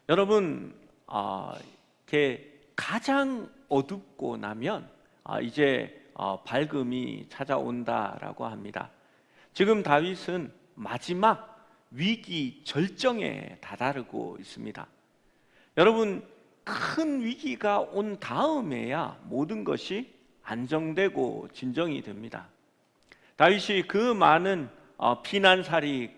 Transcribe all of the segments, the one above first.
여러분, 이렇게 가장 어둡고 나면 이제 밝음이 찾아온다라고 합니다. 지금 다윗은 마지막 위기 절정에 다다르고 있습니다. 여러분, 큰 위기가 온 다음에야 모든 것이 안정되고 진정이 됩니다. 다윗이 그 많은 피난살이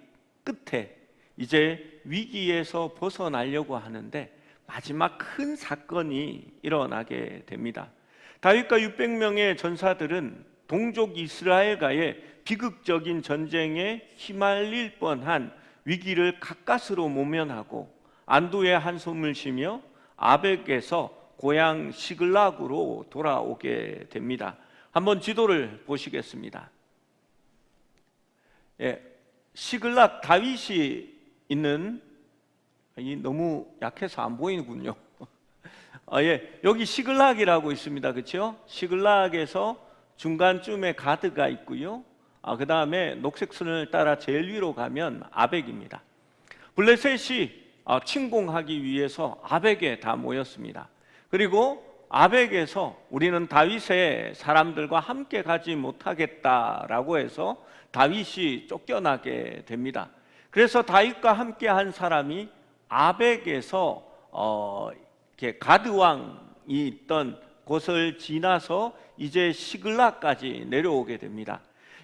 끝에 이제 위기에서 벗어나려고 하는데 마지막 큰 사건이 일어나게 됩니다. 다윗과 600명의 전사들은 동족 이스라엘과의 비극적인 전쟁에 휘말릴 뻔한 위기를 가까스로 모면하고 안도의 한숨을 쉬며 아벡에서 고향 시글락으로 돌아오게 됩니다. 한번 지도를 보시겠습니다. 시글락, 다윗이 있는, 너무 약해서 안 보이는군요. 여기 시글락이라고 있습니다. 그렇죠? 시글락에서 중간쯤에 가드가 있고요. 그 다음에 녹색 선을 따라 제일 위로 가면 아벡입니다. 블레셋이 침공하기 위해서 아벡에 다 모였습니다. 그리고 아벡에서 우리는 다윗의 사람들과 함께 가지 못하겠다라고 해서 다윗이 쫓겨나게 됩니다. 그래서 다윗과 함께 한 사람이 아벡에서 이렇게 가드왕이 있던 곳을 지나서 이제 시글락까지 내려오게 됩니다.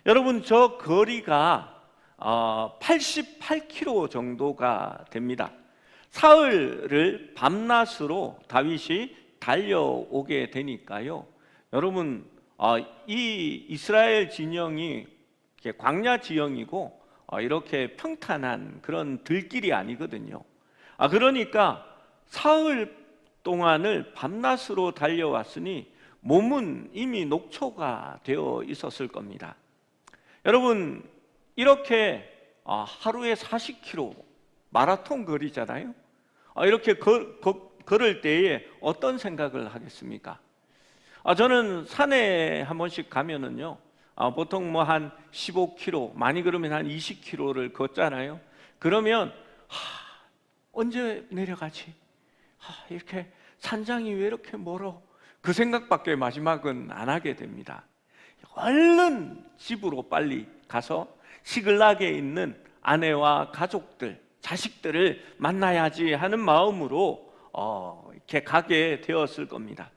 여러분, 저 거리가 88km 정도가 됩니다. 사흘을 밤낮으로 다윗이 달려오게 되니까요. 여러분, 이 이스라엘 진영이 광야 지형이고 이렇게 평탄한 그런 들길이 아니거든요. 그러니까 사흘 동안을 밤낮으로 달려왔으니 몸은 이미 녹초가 되어 있었을 겁니다. 여러분, 이렇게 하루에 40km 마라톤 거리잖아요. 이렇게 걸을 때에 어떤 생각을 하겠습니까? 저는 산에 한 번씩 가면은요, 보통 뭐 한 15km, 많이 그러면 한 20km를 걷잖아요. 그러면 언제 내려가지? 이렇게 산장이 왜 이렇게 멀어? 그 생각밖에 마지막은 안 하게 됩니다. 얼른 집으로 빨리 가서 시글락에 있는 아내와 가족들, 자식들을 만나야지 하는 마음으로 이렇게 가게 되었을 겁니다.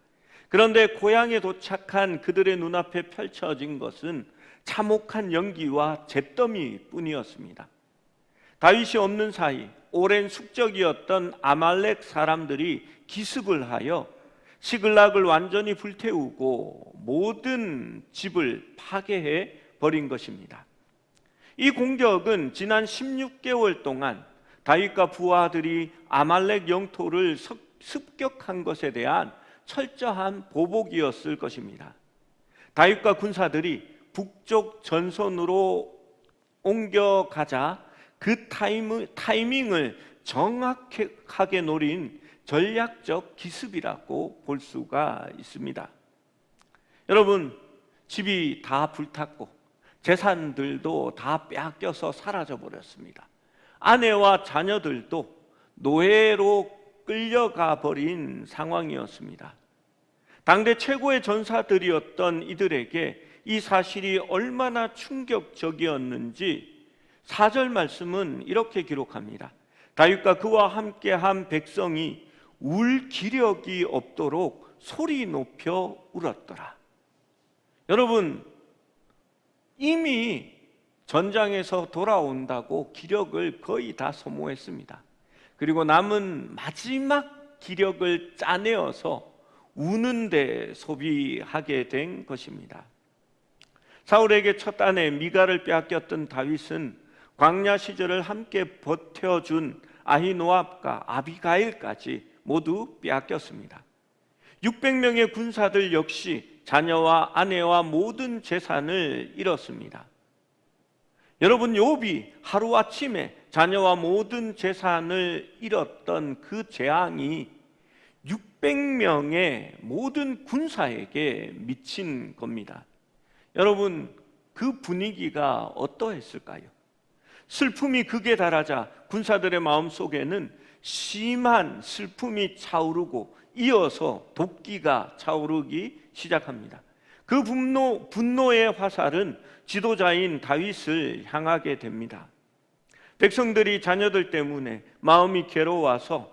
그런데 고향에 도착한 그들의 눈앞에 펼쳐진 것은 참혹한 연기와 잿더미 뿐이었습니다. 다윗이 없는 사이 오랜 숙적이었던 아말렉 사람들이 기습을 하여 시글락을 완전히 불태우고 모든 집을 파괴해 버린 것입니다. 이 공격은 지난 16개월 동안 다윗과 부하들이 아말렉 영토를 습격한 것에 대한 철저한 보복이었을 것입니다. 다윗과 군사들이 북쪽 전선으로 옮겨가자 그 타이밍을 정확하게 노린 전략적 기습이라고 볼 수가 있습니다. 여러분, 집이 다 불탔고 재산들도 다 빼앗겨서 사라져 버렸습니다. 아내와 자녀들도 노예로 끌려가 버린 상황이었습니다. 당대 최고의 전사들이었던 이들에게 이 사실이 얼마나 충격적이었는지 4절 말씀은 이렇게 기록합니다. 다윗과 그와 함께한 백성이 울 기력이 없도록 소리 높여 울었더라. 여러분, 이미 전장에서 돌아온다고 기력을 거의 다 소모했습니다. 그리고 남은 마지막 기력을 짜내어서 우는데 소비하게 된 것입니다. 사울에게 첫 아내 미갈을 빼앗겼던 다윗은 광야 시절을 함께 버텨준 아히노압과 아비가일까지 모두 빼앗겼습니다. 600명의 군사들 역시 자녀와 아내와 모든 재산을 잃었습니다. 여러분, 욥이 하루아침에 자녀와 모든 재산을 잃었던 그 재앙이 600명의 모든 군사에게 미친 겁니다. 여러분, 그 분위기가 어떠했을까요? 슬픔이 극에 달하자 군사들의 마음속에는 심한 슬픔이 차오르고 이어서 도끼가 차오르기 시작합니다. 그 분노의 화살은 지도자인 다윗을 향하게 됩니다. 백성들이 자녀들 때문에 마음이 괴로워서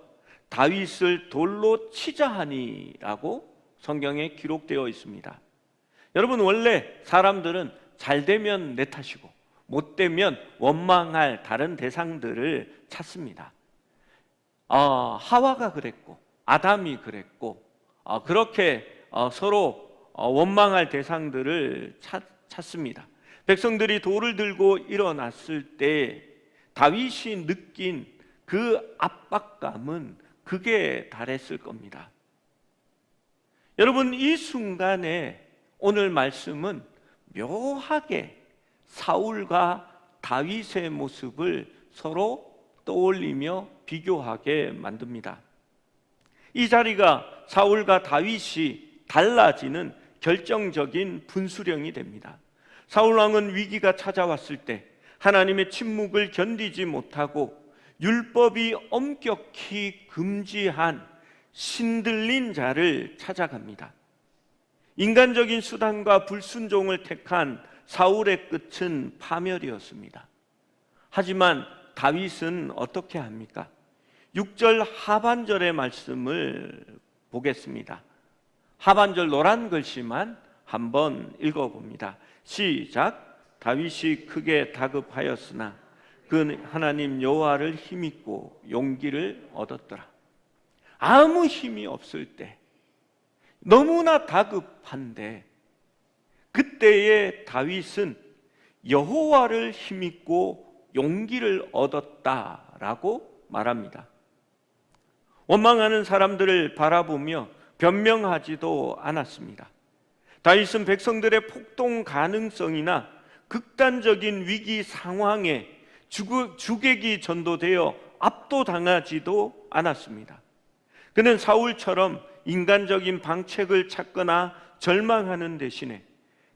다윗을 돌로 치자 하니라고 성경에 기록되어 있습니다. 여러분, 원래 사람들은 잘 되면 내 탓이고 못 되면 원망할 다른 대상들을 찾습니다. 하와가 그랬고 아담이 그랬고 그렇게 서로 원망할 대상들을 찾습니다. 백성들이 돌을 들고 일어났을 때 다윗이 느낀 그 압박감은 극에 달했을 겁니다. 여러분, 이 순간에 오늘 말씀은 묘하게 사울과 다윗의 모습을 서로 떠올리며 비교하게 만듭니다. 이 자리가 사울과 다윗이 달라지는 결정적인 분수령이 됩니다. 사울 왕은 위기가 찾아왔을 때 하나님의 침묵을 견디지 못하고 율법이 엄격히 금지한 신들린 자를 찾아갑니다. 인간적인 수단과 불순종을 택한 사울의 끝은 파멸이었습니다. 하지만 다윗은 어떻게 합니까? 6절 하반절의 말씀을 보겠습니다. 하반절 노란 글씨만 한번 읽어봅니다. 시작. 다윗이 크게 다급하였으나 그 하나님 여호와를 힘입고 용기를 얻었더라. 아무 힘이 없을 때, 너무나 다급한데 그때의 다윗은 여호와를 힘입고 용기를 얻었다라고 말합니다. 원망하는 사람들을 바라보며 변명하지도 않았습니다. 다윗은 백성들의 폭동 가능성이나 극단적인 위기 상황에 주객이 전도되어 압도당하지도 않았습니다. 그는 사울처럼 인간적인 방책을 찾거나 절망하는 대신에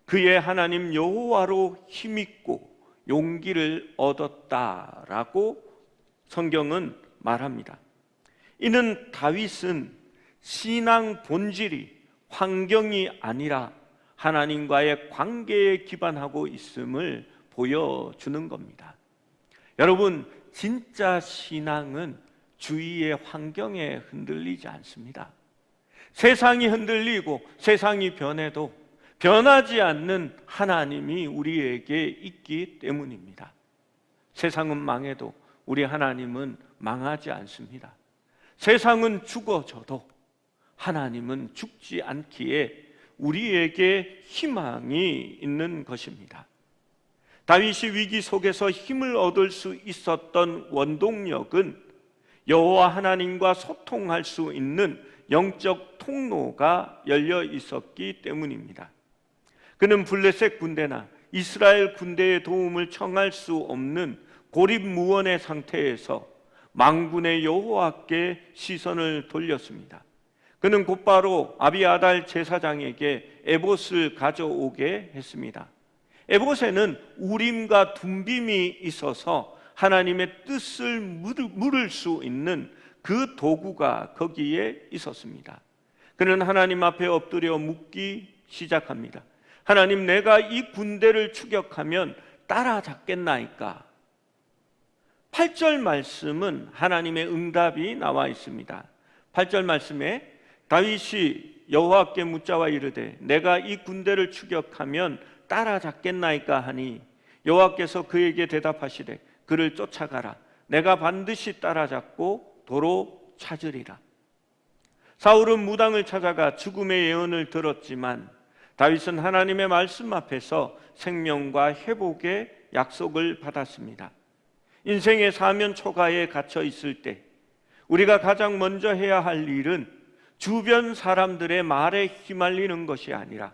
그의 하나님 여호와로 힘입고 용기를 얻었다라고 성경은 말합니다. 이는 다윗은 신앙 본질이 환경이 아니라 하나님과의 관계에 기반하고 있음을 보여주는 겁니다. 여러분, 진짜 신앙은 주위의 환경에 흔들리지 않습니다. 세상이 흔들리고 세상이 변해도 변하지 않는 하나님이 우리에게 있기 때문입니다. 세상은 망해도 우리 하나님은 망하지 않습니다. 세상은 죽어져도 하나님은 죽지 않기에 우리에게 희망이 있는 것입니다. 다윗이 위기 속에서 힘을 얻을 수 있었던 원동력은 여호와 하나님과 소통할 수 있는 영적 통로가 열려 있었기 때문입니다. 그는 블레셋 군대나 이스라엘 군대의 도움을 청할 수 없는 고립무원의 상태에서 만군의 여호와께 시선을 돌렸습니다. 그는 곧바로 아비아달 제사장에게 에봇을 가져오게 했습니다. 에봇에는 우림과 둠빔이 있어서 하나님의 뜻을 물을 수 있는 그 도구가 거기에 있었습니다. 그는 하나님 앞에 엎드려 묻기 시작합니다. 하나님, 내가 이 군대를 추격하면 따라잡겠나이까? 8절 말씀은 하나님의 응답이 나와 있습니다. 8절 말씀에 다윗이 여호와께 묻자와 이르되 내가 이 군대를 추격하면 따라잡겠나이까 하니 여호와께서 그에게 대답하시되 그를 쫓아가라. 내가 반드시 따라잡고 도로 찾으리라. 사울은 무당을 찾아가 죽음의 예언을 들었지만 다윗은 하나님의 말씀 앞에서 생명과 회복의 약속을 받았습니다. 인생의 사면 초가에 갇혀 있을 때 우리가 가장 먼저 해야 할 일은 주변 사람들의 말에 휘말리는 것이 아니라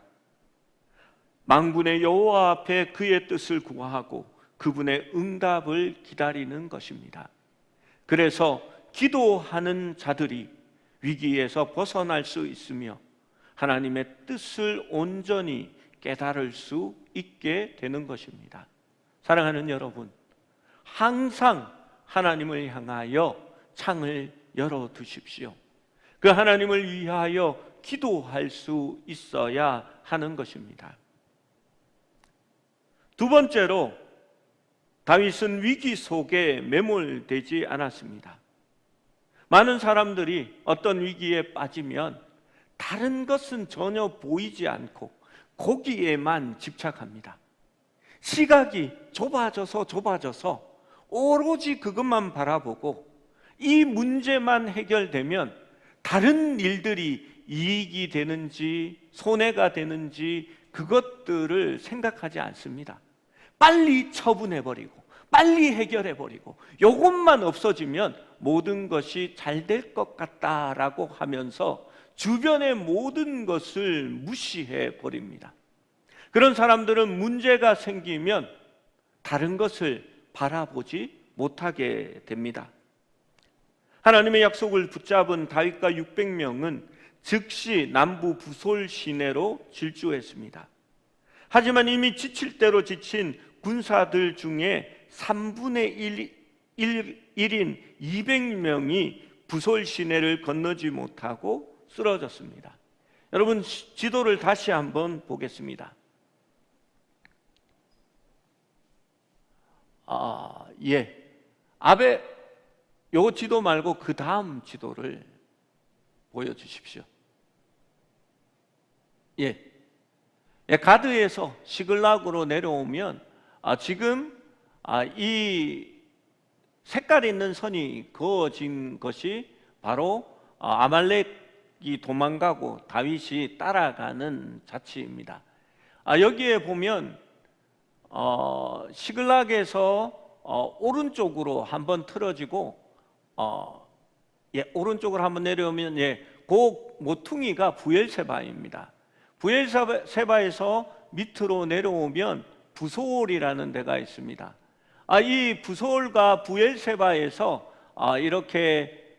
만군의 여호와 앞에 그의 뜻을 구하고 그분의 응답을 기다리는 것입니다. 그래서 기도하는 자들이 위기에서 벗어날 수 있으며 하나님의 뜻을 온전히 깨달을 수 있게 되는 것입니다. 사랑하는 여러분, 항상 하나님을 향하여 창을 열어 두십시오. 그 하나님을 위하여 기도할 수 있어야 하는 것입니다. 두 번째로, 다윗은 위기 속에 매몰되지 않았습니다. 많은 사람들이 어떤 위기에 빠지면 다른 것은 전혀 보이지 않고 거기에만 집착합니다. 시각이 좁아져서 오로지 그것만 바라보고 이 문제만 해결되면 다른 일들이 이익이 되는지 손해가 되는지 그것들을 생각하지 않습니다. 빨리 처분해버리고 빨리 해결해버리고 이것만 없어지면 모든 것이 잘 될 것 같다라고 하면서 주변의 모든 것을 무시해 버립니다. 그런 사람들은 문제가 생기면 다른 것을 바라보지 못하게 됩니다. 하나님의 약속을 붙잡은 다윗과 600명은 즉시 남부 부솔 시내로 질주했습니다. 하지만 이미 지칠 대로 지친 군사들 중에 3분의 1인 200명이 부솔 시내를 건너지 못하고 쓰러졌습니다. 여러분, 지도를 다시 한번 보겠습니다. 앞에 요 지도 말고 그 다음 지도를 보여주십시오. 가드에서 시글락으로 내려오면 지금 이 색깔 있는 선이 그어진 것이 바로 아말렉이 도망가고 다윗이 따라가는 자치입니다. 여기에 보면 시글락에서 오른쪽으로 한번 틀어지고 오른쪽으로 한번 내려오면 그 모퉁이가 부엘세바입니다. 부엘세바에서 밑으로 내려오면 부솔이라는 데가 있습니다. 이 부솔과 부엘세바에서 이렇게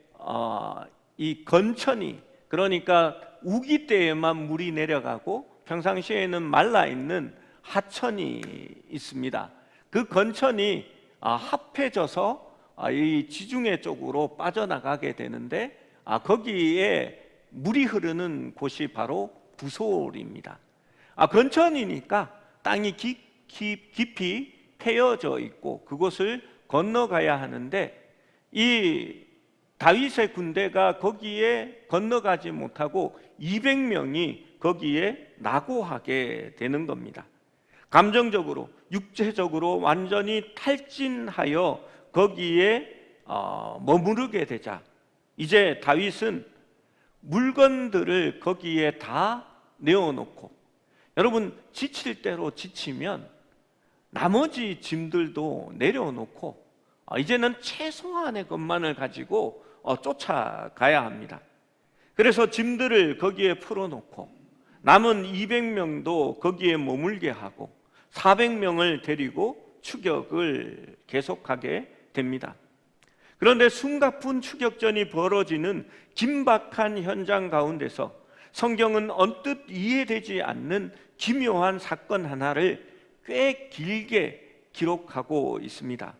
이 건천이, 그러니까 우기 때에만 물이 내려가고 평상시에는 말라 있는 하천이 있습니다. 그 건천이 합해져서 이 지중해 쪽으로 빠져나가게 되는데 거기에 물이 흐르는 곳이 바로 부솔입니다. 건천이니까 땅이 깊이 패여져 있고 그곳을 건너가야 하는데 이 다윗의 군대가 거기에 건너가지 못하고 200명이 거기에 낙오하게 되는 겁니다. 감정적으로, 육체적으로 완전히 탈진하여 거기에 머무르게 되자 이제 다윗은 물건들을 거기에 다 내어놓고, 여러분 지칠 대로 지치면 나머지 짐들도 내려놓고 이제는 최소한의 것만을 가지고 쫓아가야 합니다. 그래서 짐들을 거기에 풀어놓고 남은 200명도 거기에 머물게 하고 400명을 데리고 추격을 계속하게 됩니다. 그런데 숨가쁜 추격전이 벌어지는 긴박한 현장 가운데서 성경은 언뜻 이해되지 않는 기묘한 사건 하나를 꽤 길게 기록하고 있습니다.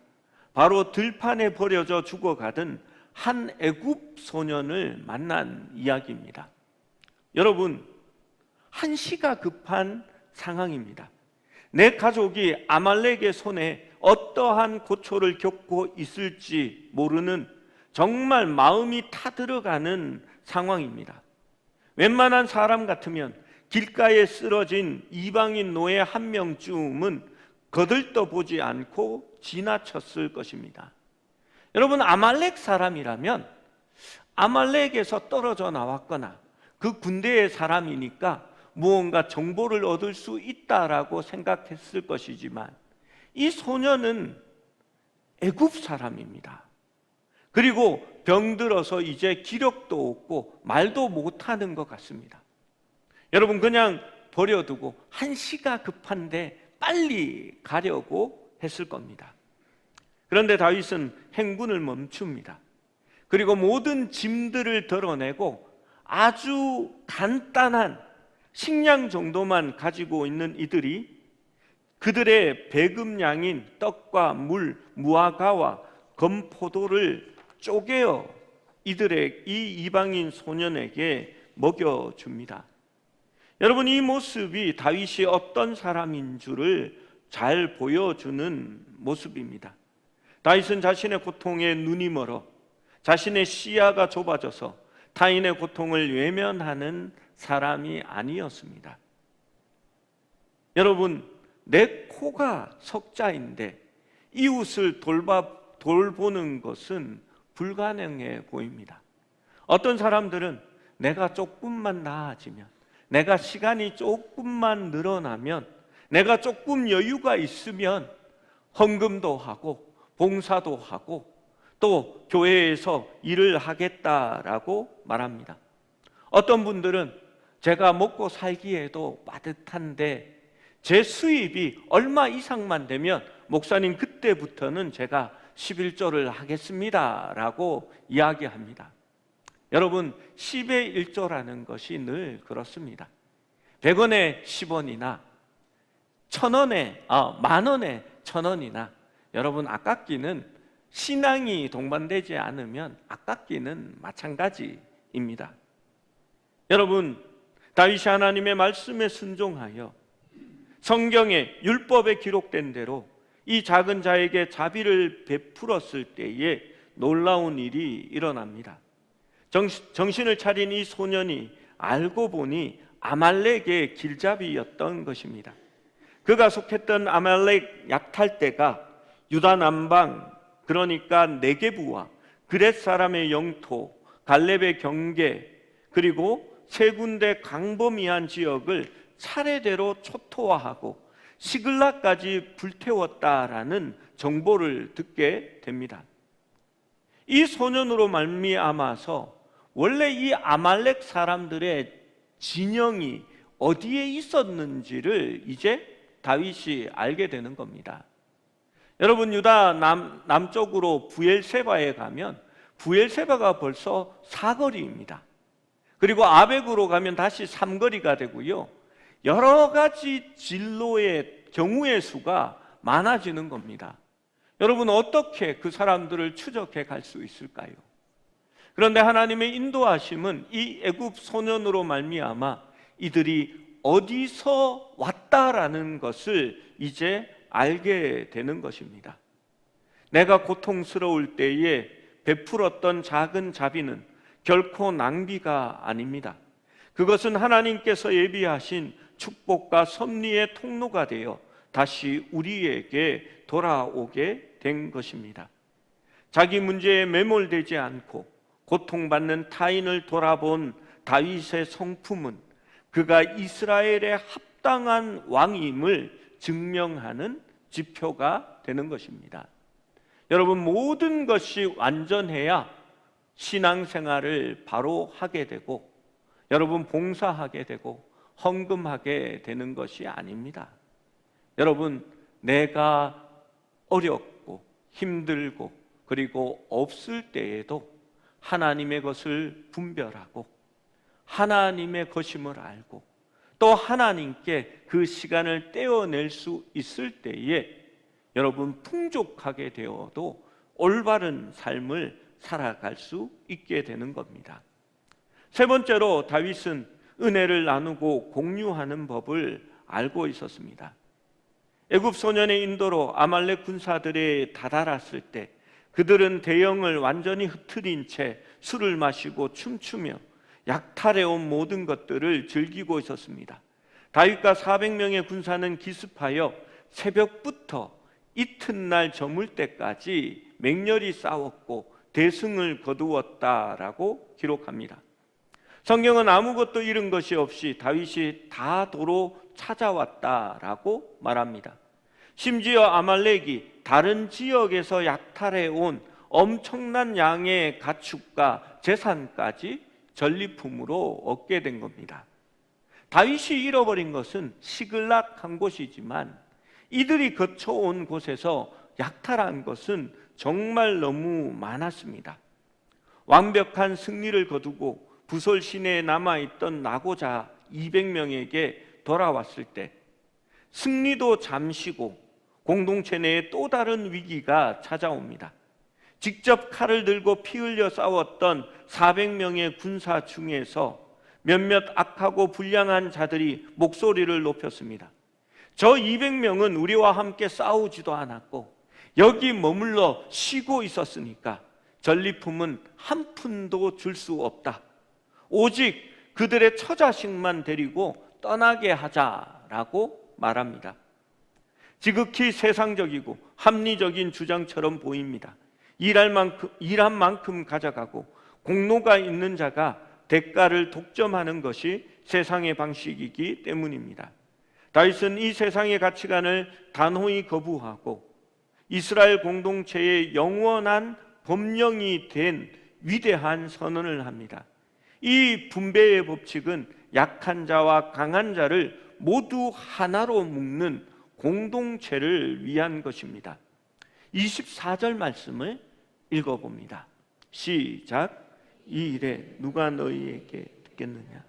바로 들판에 버려져 죽어가던 한 애굽 소년을 만난 이야기입니다. 여러분, 한시가 급한 상황입니다. 내 가족이 아말렉의 손에 어떠한 고초를 겪고 있을지 모르는 정말 마음이 타들어가는 상황입니다. 웬만한 사람 같으면 길가에 쓰러진 이방인 노예 한 명쯤은 거들떠보지 않고 지나쳤을 것입니다. 여러분, 아말렉 사람이라면 아말렉에서 떨어져 나왔거나 그 군대의 사람이니까 무언가 정보를 얻을 수 있다라고 생각했을 것이지만 이 소년은 애굽 사람입니다. 그리고 병들어서 이제 기력도 없고 말도 못하는 것 같습니다. 여러분, 그냥 버려두고 한시가 급한데 빨리 가려고 했을 겁니다. 그런데 다윗은 행군을 멈춥니다. 그리고 모든 짐들을 덜어내고 아주 간단한 식량 정도만 가지고 있는 이들이 그들의 배급량인 떡과 물, 무화과와 건포도를 쪼개어 이 이방인 소년에게 먹여줍니다. 여러분, 이 모습이 다윗이 어떤 사람인 줄을 잘 보여주는 모습입니다. 다윗은 자신의 고통에 눈이 멀어 자신의 시야가 좁아져서 타인의 고통을 외면하는 사람이 아니었습니다. 여러분, 내 코가 석자인데 이웃을 돌보는 것은 불가능해 보입니다. 어떤 사람들은 내가 조금만 나아지면, 내가 시간이 조금만 늘어나면, 내가 조금 여유가 있으면 헌금도 하고 봉사도 하고 또 교회에서 일을 하겠다라고 말합니다. 어떤 분들은 제가 먹고 살기에도 빠듯한데 제 수입이 얼마 이상만 되면 목사님 그때부터는 제가 11조를 하겠습니다 라고 이야기합니다. 여러분, 10의 1조라는 것이 늘 그렇습니다. 100원에 10원이나 10,000원에 1,000원이나 여러분, 아깝기는 신앙이 동반되지 않으면 아깝기는 마찬가지입니다. 여러분, 다윗이 하나님의 말씀에 순종하여 성경의 율법에 기록된 대로 이 작은 자에게 자비를 베풀었을 때에 놀라운 일이 일어납니다. 정신을 차린 이 소년이 알고 보니 아말렉의 길잡이였던 것입니다. 그가 속했던 아말렉 약탈대가 유다 남방, 그러니까 네게부와 그렛 사람의 영토, 갈렙의 경계, 그리고 세 군데 광범위한 지역을 차례대로 초토화하고 시글락까지 불태웠다라는 정보를 듣게 됩니다. 이 소년으로 말미암아서 원래 이 아말렉 사람들의 진영이 어디에 있었는지를 이제 다윗이 알게 되는 겁니다. 여러분, 유다 남쪽으로 부엘세바에 가면 부엘세바가 벌써 4거리입니다. 그리고 아벡으로 가면 다시 3거리가 되고요, 여러 가지 진로의 경우의 수가 많아지는 겁니다. 여러분, 어떻게 그 사람들을 추적해 갈 수 있을까요? 그런데 하나님의 인도하심은 이 애굽 소년으로 말미암아 이들이 어디서 왔다라는 것을 이제 알게 되는 것입니다. 내가 고통스러울 때에 베풀었던 작은 자비는 결코 낭비가 아닙니다. 그것은 하나님께서 예비하신 축복과 섭리의 통로가 되어 다시 우리에게 돌아오게 된 것입니다. 자기 문제에 매몰되지 않고 고통받는 타인을 돌아본 다윗의 성품은 그가 이스라엘의 합당한 왕임을 증명하는 지표가 되는 것입니다. 여러분, 모든 것이 완전해야 신앙생활을 바로 하게 되고 여러분, 봉사하게 되고 헌금하게 되는 것이 아닙니다. 여러분, 내가 어렵고 힘들고 그리고 없을 때에도 하나님의 것을 분별하고 하나님의 것임을 알고 또 하나님께 그 시간을 떼어낼 수 있을 때에 여러분, 풍족하게 되어도 올바른 삶을 살아갈 수 있게 되는 겁니다. 세 번째로 다윗은 은혜를 나누고 공유하는 법을 알고 있었습니다. 애굽 소년의 인도로 아말렉 군사들에 다다랐을 때 그들은 대형을 완전히 흐트린 채 술을 마시고 춤추며 약탈해온 모든 것들을 즐기고 있었습니다. 다윗과 400명의 군사는 기습하여 새벽부터 이튿날 저물 때까지 맹렬히 싸웠고 대승을 거두었다라고 기록합니다. 성경은 아무것도 잃은 것이 없이 다윗이 다도로 찾아왔다라고 말합니다. 심지어 아말렉이 다른 지역에서 약탈해온 엄청난 양의 가축과 재산까지 전리품으로 얻게 된 겁니다. 다윗이 잃어버린 것은 시글락한 곳이지만 이들이 거쳐온 곳에서 약탈한 것은 정말 너무 많았습니다. 완벽한 승리를 거두고 부솔 시내에 남아있던 낙오자 200명에게 돌아왔을 때 승리도 잠시고 공동체 내에 또 다른 위기가 찾아옵니다. 직접 칼을 들고 피 흘려 싸웠던 400명의 군사 중에서 몇몇 악하고 불량한 자들이 목소리를 높였습니다. 저 200명은 우리와 함께 싸우지도 않았고 여기 머물러 쉬고 있었으니까 전리품은 한 푼도 줄 수 없다. 오직 그들의 처자식만 데리고 떠나게 하자라고 말합니다. 지극히 세상적이고 합리적인 주장처럼 보입니다. 일한 만큼 가져가고 공로가 있는 자가 대가를 독점하는 것이 세상의 방식이기 때문입니다. 다윗은 이 세상의 가치관을 단호히 거부하고 이스라엘 공동체의 영원한 법령이 된 위대한 선언을 합니다. 이 분배의 법칙은 약한 자와 강한 자를 모두 하나로 묶는 공동체를 위한 것입니다. 24절 말씀을 읽어봅니다. 시작. 이 일에 누가 너희에게 듣겠느냐?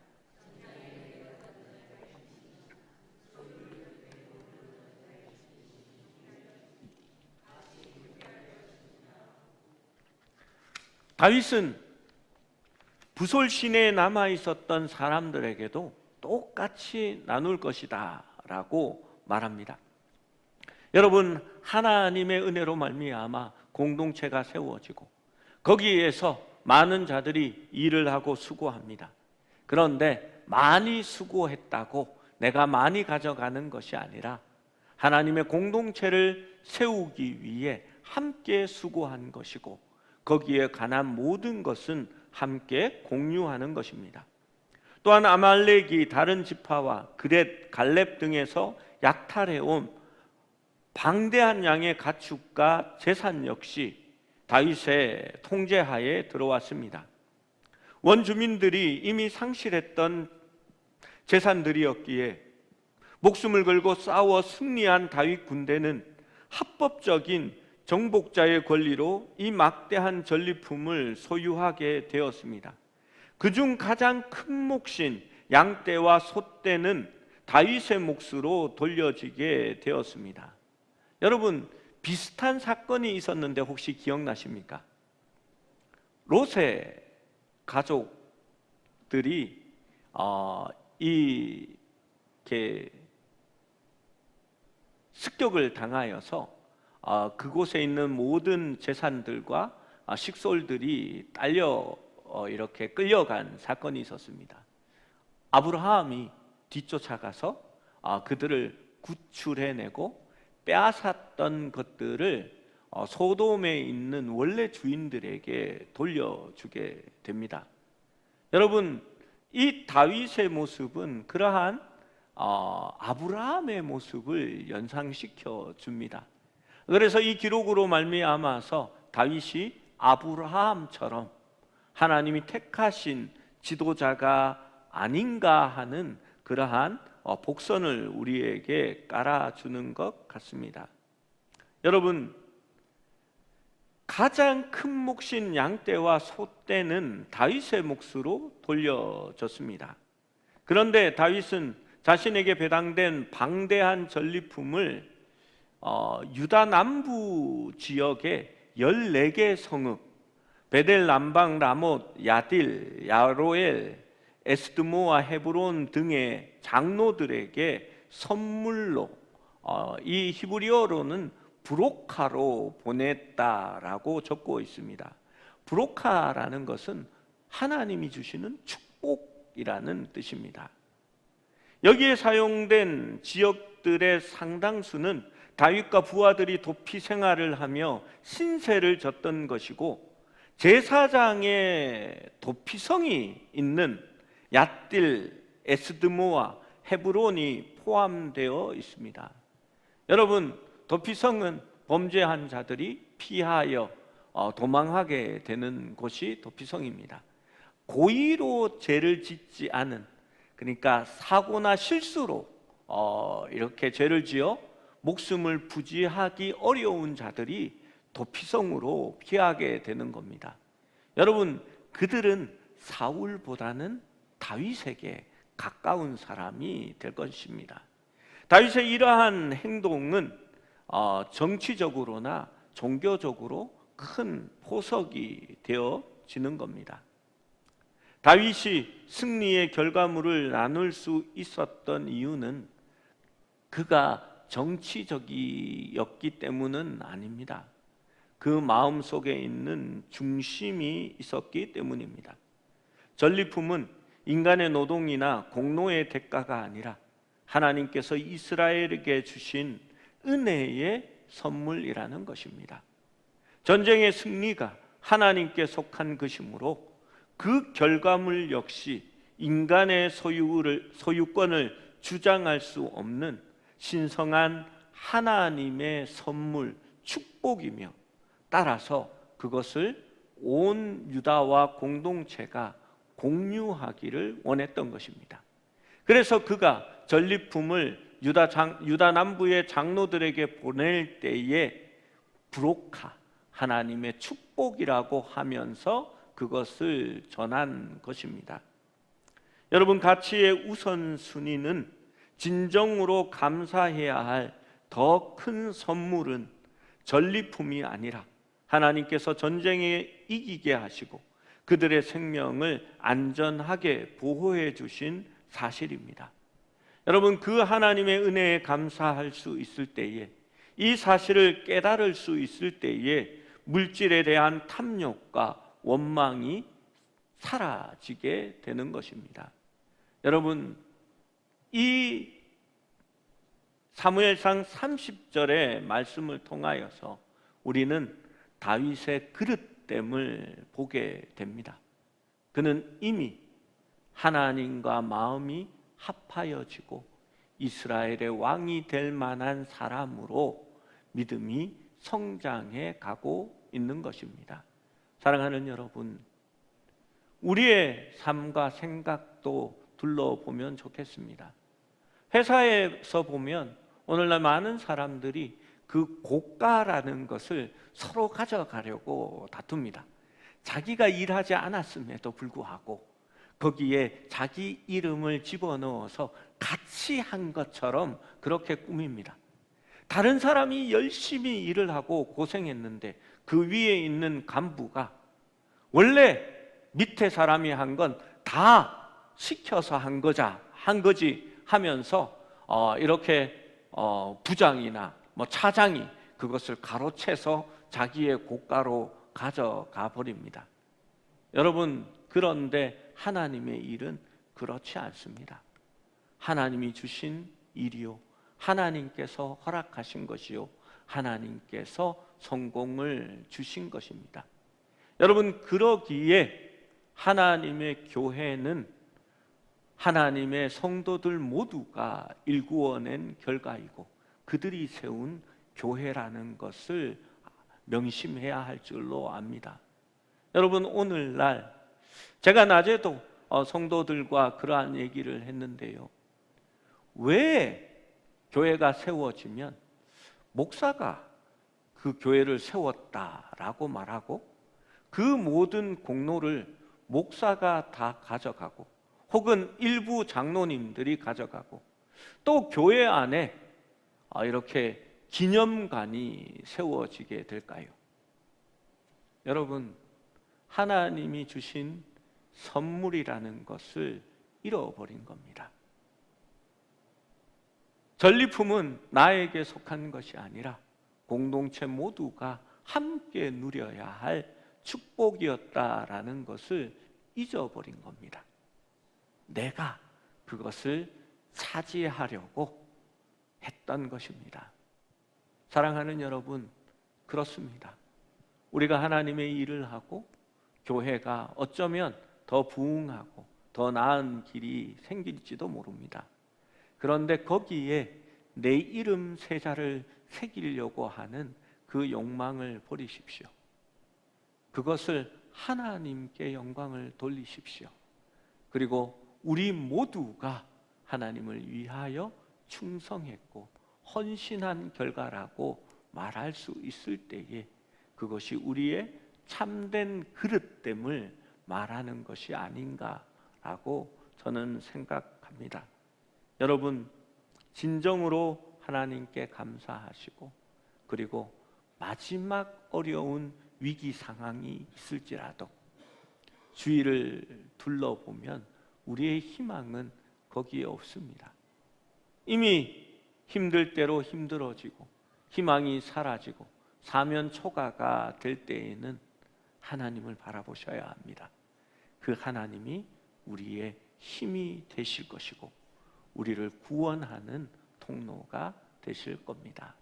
다윗은 부솔 시내에 남아 있었던 사람들에게도 똑같이 나눌 것이다 라고 말합니다. 여러분, 하나님의 은혜로 말미암아 공동체가 세워지고 거기에서 많은 자들이 일을 하고 수고합니다. 그런데 많이 수고했다고 내가 많이 가져가는 것이 아니라 하나님의 공동체를 세우기 위해 함께 수고한 것이고 거기에 관한 모든 것은 함께 공유하는 것입니다. 또한 아말렉이 다른 지파와 그렛, 갈렙 등에서 약탈해온 방대한 양의 가축과 재산 역시 다윗의 통제하에 들어왔습니다. 원주민들이 이미 상실했던 재산들이었기에 목숨을 걸고 싸워 승리한 다윗 군대는 합법적인 정복자의 권리로 이 막대한 전리품을 소유하게 되었습니다. 그중 가장 큰 몫인 양떼와 소떼는 다윗의 몫으로 돌려지게 되었습니다. 여러분, 비슷한 사건이 있었는데 혹시 기억나십니까? 롯의 가족들이 이렇게 습격을 당하여서 그곳에 있는 모든 재산들과 식솔들이 딸려 이렇게 끌려간 사건이 있었습니다. 아브라함이 뒤쫓아가서 그들을 구출해내고 빼앗았던 것들을 소돔에 있는 원래 주인들에게 돌려주게 됩니다. 여러분, 이 다윗의 모습은 그러한 아브라함의 모습을 연상시켜 줍니다. 그래서 이 기록으로 말미암아서 다윗이 아브라함처럼 하나님이 택하신 지도자가 아닌가 하는 그러한 복선을 우리에게 깔아주는 것 같습니다. 여러분, 가장 큰 몫인 양떼와 소떼는 다윗의 몫으로 돌려졌습니다. 그런데 다윗은 자신에게 배당된 방대한 전리품을 유다 남부 지역의 14개 성읍 베델, 남방, 라못, 야딜, 야로엘, 에스드모와 헤브론 등의 장로들에게 선물로 이 히브리어로는 브로카로 보냈다라고 적고 있습니다. 브로카라는 것은 하나님이 주시는 축복이라는 뜻입니다. 여기에 사용된 지역들의 상당수는 다윗과 부하들이 도피 생활을 하며 신세를 졌던 것이고 제사장의 도피성이 있는 얏딜, 에스드모와 헤브론이 포함되어 있습니다. 여러분, 도피성은 범죄한 자들이 피하여 도망하게 되는 곳이 도피성입니다. 고의로 죄를 짓지 않은, 그러니까 사고나 실수로 이렇게 죄를 지어 목숨을 부지하기 어려운 자들이 도피성으로 피하게 되는 겁니다. 여러분, 그들은 사울보다는 다윗에게 가까운 사람이 될 것입니다. 다윗의 이러한 행동은 정치적으로나 종교적으로 큰 보석이 되어지는 겁니다. 다윗이 승리의 결과물을 나눌 수 있었던 이유는 그가 정치적이었기 때문은 아닙니다. 그 마음 속에 있는 중심이 있었기 때문입니다. 전리품은 인간의 노동이나 공로의 대가가 아니라 하나님께서 이스라엘에게 주신 은혜의 선물이라는 것입니다. 전쟁의 승리가 하나님께 속한 것이므로 그 결과물 역시 인간의 소유권을 주장할 수 없는 신성한 하나님의 선물, 축복이며 따라서 그것을 온 유다와 공동체가 공유하기를 원했던 것입니다. 그래서 그가 전리품을 유다 남부의 장로들에게 보낼 때에 브로카, 하나님의 축복이라고 하면서 그것을 전한 것입니다. 여러분, 가치의 우선순위는 진정으로 감사해야 할 더 큰 선물은 전리품이 아니라 하나님께서 전쟁에 이기게 하시고 그들의 생명을 안전하게 보호해 주신 사실입니다. 여러분, 그 하나님의 은혜에 감사할 수 있을 때에, 이 사실을 깨달을 수 있을 때에 물질에 대한 탐욕과 원망이 사라지게 되는 것입니다. 여러분, 이 사무엘상 30절의 말씀을 통하여서 우리는 다윗의 그릇됨을 보게 됩니다. 그는 이미 하나님과 마음이 합하여지고 이스라엘의 왕이 될 만한 사람으로 믿음이 성장해 가고 있는 것입니다. 사랑하는 여러분, 우리의 삶과 생각도 둘러보면 좋겠습니다. 회사에서 보면 오늘날 많은 사람들이 그 고가라는 것을 서로 가져가려고 다툽니다. 자기가 일하지 않았음에도 불구하고 거기에 자기 이름을 집어넣어서 같이 한 것처럼 그렇게 꾸밉니다. 다른 사람이 열심히 일을 하고 고생했는데 그 위에 있는 간부가 원래 밑에 사람이 한 건 다 시켜서 한 거지 하면서 이렇게 부장이나 차장이 그것을 가로채서 자기의 고가로 가져가 버립니다. 여러분, 그런데 하나님의 일은 그렇지 않습니다. 하나님이 주신 일이요, 하나님께서 허락하신 것이요, 하나님께서 성공을 주신 것입니다. 여러분, 그러기에 하나님의 교회는 하나님의 성도들 모두가 일구어낸 결과이고 그들이 세운 교회라는 것을 명심해야 할 줄로 압니다. 여러분, 오늘날 제가 낮에도 성도들과 그러한 얘기를 했는데요. 왜 교회가 세워지면 목사가 그 교회를 세웠다라고 말하고 그 모든 공로를 목사가 다 가져가고 혹은 일부 장로님들이 가져가고 또 교회 안에 이렇게 기념관이 세워지게 될까요? 여러분, 하나님이 주신 선물이라는 것을 잃어버린 겁니다. 전리품은 나에게 속한 것이 아니라 공동체 모두가 함께 누려야 할 축복이었다라는 것을 잊어버린 겁니다. 내가 그것을 차지하려고 했던 것입니다. 사랑하는 여러분, 그렇습니다. 우리가 하나님의 일을 하고 교회가 어쩌면 더 부흥하고 더 나은 길이 생길지도 모릅니다. 그런데 거기에 내 이름 세자를 새기려고 하는 그 욕망을 버리십시오. 그것을 하나님께 영광을 돌리십시오. 그리고 우리 모두가 하나님을 위하여 충성했고 헌신한 결과라고 말할 수 있을 때에 그것이 우리의 참된 그릇됨을 말하는 것이 아닌가라고 저는 생각합니다. 여러분, 진정으로 하나님께 감사하시고 그리고 마지막 어려운 위기 상황이 있을지라도 주위를 둘러보면 우리의 희망은 거기에 없습니다. 이미 힘들 대로 힘들어지고 희망이 사라지고 사면 초가가 될 때에는 하나님을 바라보셔야 합니다. 그 하나님이 우리의 힘이 되실 것이고 우리를 구원하는 통로가 되실 겁니다.